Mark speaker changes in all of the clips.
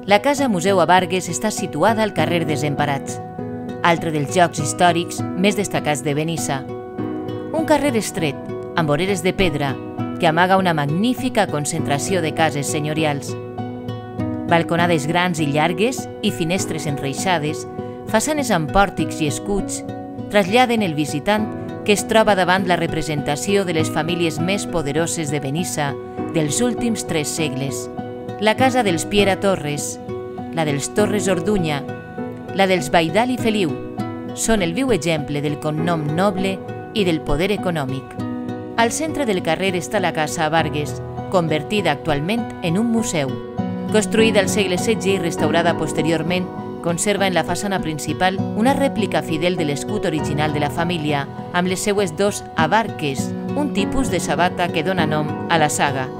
Speaker 1: La Casa Museu a Vargues està situada al carrer Desemparats, altre dels llocs històrics més destacats de Benissa. Un carrer estret, amb voreres de pedra, que amaga una magnífica concentració de cases senyorials. Balconades grans i llargues i finestres enreixades, façanes amb pòrtics i escuts, traslladen el visitant que es troba davant la representació de les famílies més poderoses de Benissa dels últims 3 segles. La casa dels Piera Torres, la dels Torres Orduña, la dels Baidal i Feliu, són el viu exemple del cognom noble i del poder econòmic. Al centre del carrer està la Casa Vargues, convertida actualment en un museu. Construïda al segle XVI i restaurada posteriorment, conserva en la façana principal una rèplica fidel de l'escut original de la família, amb les seues 2 abarques, un tipus de sabata que dona nom a la saga.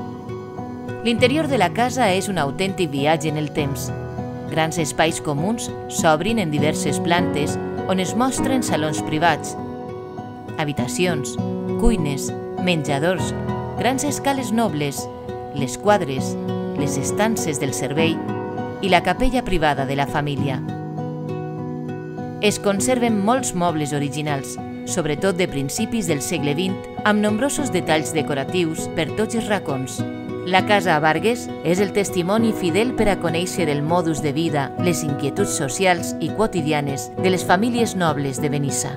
Speaker 1: L'interior de la casa és un autèntic viatge en el temps. Grans espais comuns s'obrin en diverses plantes on es mostren salons privats, habitacions, cuines, menjadors, grans escales nobles, les quadres, les estances del servei i la capella privada de la família. Es conserven molts mobles originals, sobretot de principis del segle XX, amb nombrosos detalls decoratius per tots els racons. La Casa Vargues és el testimoni fidel per a conèixer el modus de vida, les inquietuds socials i quotidianes de les famílies nobles de Benissa.